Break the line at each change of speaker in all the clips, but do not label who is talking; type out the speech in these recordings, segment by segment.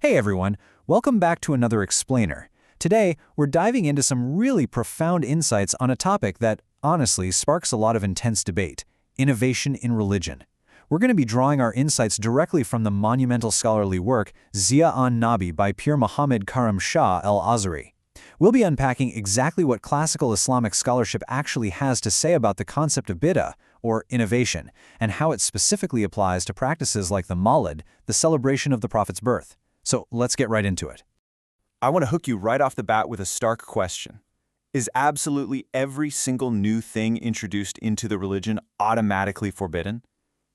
Hey everyone, welcome back to another Explainer. Today, we're diving into some really profound insights on a topic that, honestly, sparks a lot of intense debate: innovation in religion. We're going to be drawing our insights directly from the monumental scholarly work Shah Al Nabi by Pir Muhammad Karam Shah Al Azhare. We'll be unpacking exactly what classical Islamic scholarship actually has to say about the concept of Bidah, or innovation, and how it specifically applies to practices like the Mawlid, the celebration of the Prophet's birth. So let's get right into it.
I want to hook you right off the bat with a stark question. Is absolutely every single new thing introduced into the religion automatically forbidden?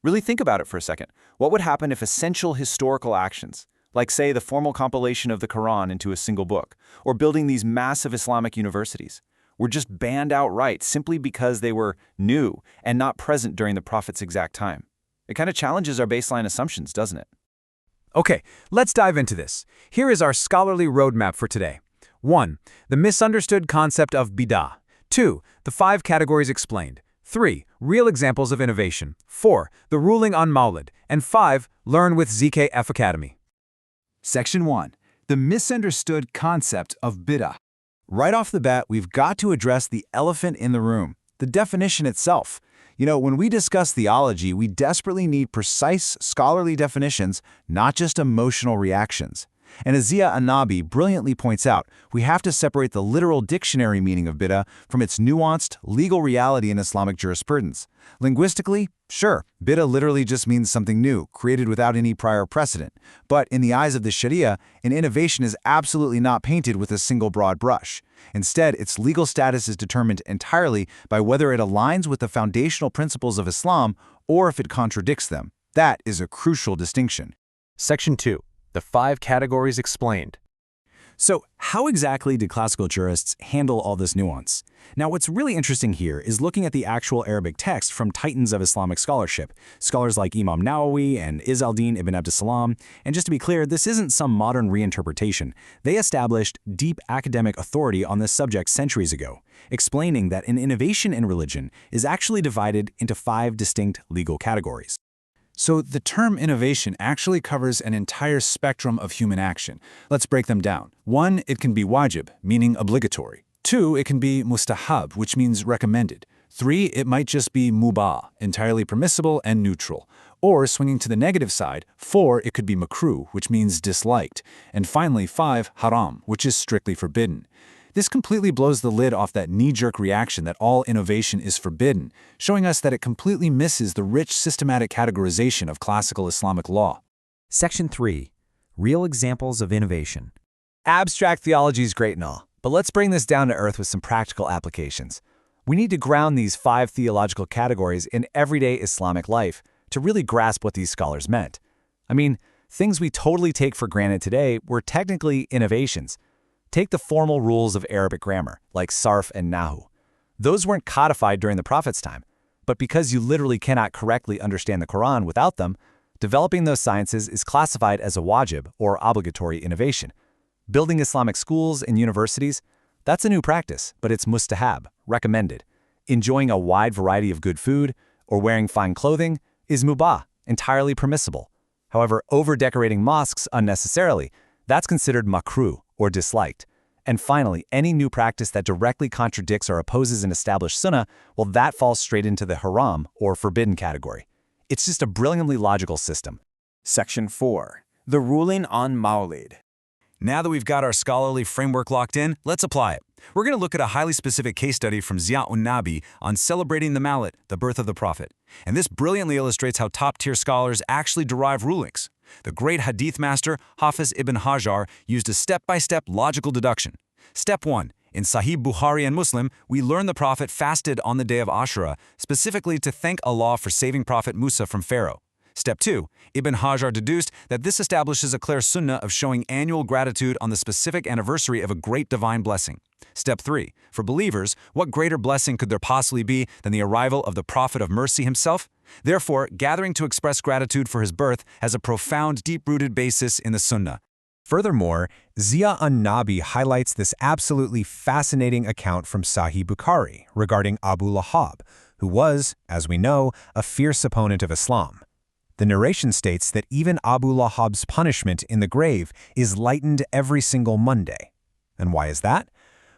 Really think about it for a second. What would happen if essential historical actions, like say the formal compilation of the Qur'an into a single book, or building these massive Islamic universities, were just banned outright simply because they were new and not present during the Prophet's exact time? It kind of challenges our baseline assumptions, doesn't it?
Okay, let's dive into this. Here is our scholarly roadmap for today. 1. The misunderstood concept of Bidah. 2. The 5 categories explained. 3. Real examples of innovation. 4. The ruling on Mawlid. And 5. Learn with ZKF Academy.
Section 1. The misunderstood concept of Bidah. Right off the bat, we've got to address the elephant in the room, the definition itself. When we discuss theology, we desperately need precise scholarly definitions, not just emotional reactions. And as Shah Al Nabi brilliantly points out, we have to separate the literal dictionary meaning of Bidah from its nuanced legal reality in Islamic jurisprudence. Linguistically, sure, Bidah literally just means something new, created without any prior precedent. But in the eyes of the Sharia, an innovation is absolutely not painted with a single broad brush. Instead, its legal status is determined entirely by whether it aligns with the foundational principles of Islam or if it contradicts them. That is a crucial distinction.
Section 2. The 5 categories explained.
So, how exactly did classical jurists handle all this nuance? Now, what's really interesting here is looking at the actual Arabic text from titans of Islamic scholarship, scholars like Imam Nawawi and Izz al-Din ibn Abdussalam. And just to be clear, this isn't some modern reinterpretation. They established deep academic authority on this subject centuries ago, explaining that an innovation in religion is actually divided into 5 distinct legal categories.
So the term innovation actually covers an entire spectrum of human action. Let's break them down. 1, it can be wajib, meaning obligatory. 2, it can be mustahab, which means recommended. 3, it might just be mubah, entirely permissible and neutral. Or, swinging to the negative side, 4, it could be makruh, which means disliked. And finally, 5, haram, which is strictly forbidden. This completely blows the lid off that knee-jerk reaction that all innovation is forbidden, showing us that it completely misses the rich systematic categorization of classical Islamic law.
Section 3. Real examples of innovation.
Abstract theology is great and all, but let's bring this down to earth with some practical applications. We need to ground these 5 theological categories in everyday Islamic life to really grasp what these scholars meant. I mean, things we totally take for granted today were technically innovations. Take the formal rules of Arabic grammar, like sarf and nahu. Those weren't codified during the Prophet's time, but because you literally cannot correctly understand the Quran without them, developing those sciences is classified as a wajib, or obligatory innovation. Building Islamic schools and universities, that's a new practice, but it's mustahab, recommended. Enjoying a wide variety of good food, or wearing fine clothing, is mubah, entirely permissible. However, over-decorating mosques unnecessarily, that's considered makruh, or disliked. And finally, any new practice that directly contradicts or opposes an established sunnah, well, that falls straight into the haram, or forbidden category. It's just a brilliantly logical system.
Section 4. The ruling on Mawlid.
Now that we've got our scholarly framework locked in, let's apply it. We're going to look at a highly specific case study from Shah Al Nabi on celebrating the Mawlid, the birth of the Prophet. And this brilliantly illustrates how top-tier scholars actually derive rulings. The great hadith master, Hafiz ibn Hajar, used a step-by-step logical deduction. Step 1. In Sahih Bukhari and Muslim, we learn the Prophet fasted on the day of Ashura, specifically to thank Allah for saving Prophet Musa from Pharaoh. Step 2. Ibn Hajar deduced that this establishes a clear sunnah of showing annual gratitude on the specific anniversary of a great divine blessing. Step 3. For believers, what greater blessing could there possibly be than the arrival of the Prophet of Mercy himself? Therefore, gathering to express gratitude for his birth has a profound, deep-rooted basis in the Sunnah.
Furthermore, Shah Al Nabi highlights this absolutely fascinating account from Sahih Bukhari regarding Abu Lahab, who was, as we know, a fierce opponent of Islam. The narration states that even Abu Lahab's punishment in the grave is lightened every single Monday. And why is that?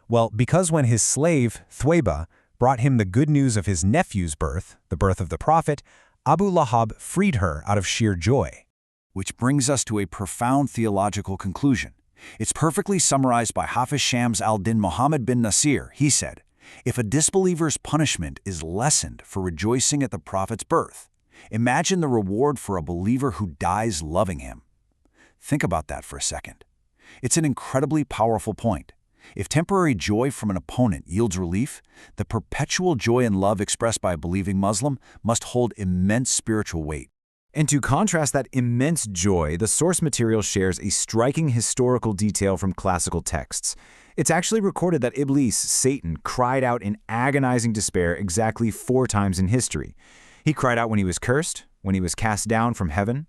Well, because when his slave, Thwaiba, brought him the good news of his nephew's birth, the birth of the Prophet, Abu Lahab freed her out of sheer joy.
Which brings us to a profound theological conclusion. It's perfectly summarized by Hafiz Shams al-Din Muhammad bin Nasir. He said, "If a disbeliever's punishment is lessened for rejoicing at the Prophet's birth, imagine the reward for a believer who dies loving him." Think about that for a second. It's an incredibly powerful point. If temporary joy from an opponent yields relief, the perpetual joy and love expressed by a believing Muslim must hold immense spiritual weight.
And to contrast that immense joy, the source material shares a striking historical detail from classical texts. It's actually recorded that Iblis, Satan, cried out in agonizing despair exactly 4 times in history. He cried out when he was cursed, when he was cast down from heaven,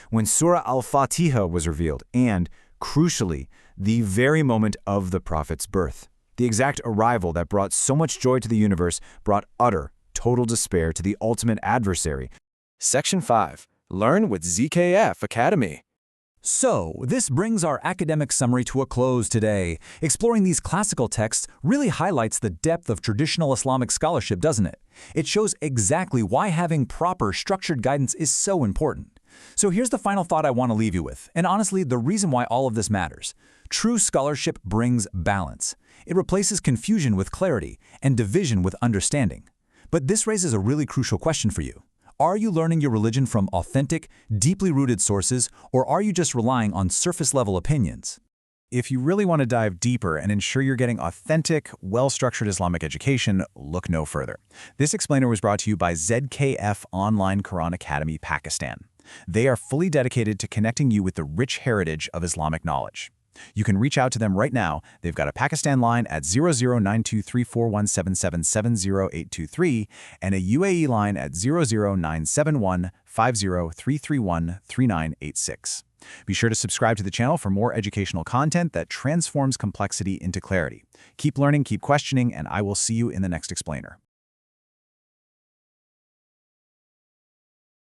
when Surah Al-Fatiha was revealed, and, crucially, the very moment of the Prophet's birth. The exact arrival that brought so much joy to the universe brought utter, total despair to the ultimate adversary.
Section 5. Learn with ZKF Academy.
So, this brings our academic summary to a close today. Exploring these classical texts really highlights the depth of traditional Islamic scholarship, doesn't it? It shows exactly why having proper, structured guidance is so important. So here's the final thought I want to leave you with, and honestly, the reason why all of this matters. True scholarship brings balance. It replaces confusion with clarity and division with understanding. But this raises a really crucial question for you. Are you learning your religion from authentic, deeply rooted sources, or are you just relying on surface-level opinions?
If you really want to dive deeper and ensure you're getting authentic, well-structured Islamic education, look no further. This explainer was brought to you by ZKF Online Quran Academy, Pakistan. They are fully dedicated to connecting you with the rich heritage of Islamic knowledge. You can reach out to them right now. They've got a Pakistan line at 00923417770823 and a UAE line at 009715033313986. Be sure to subscribe to the channel for more educational content that transforms complexity into clarity. Keep learning, keep questioning, and I will see you in the next explainer.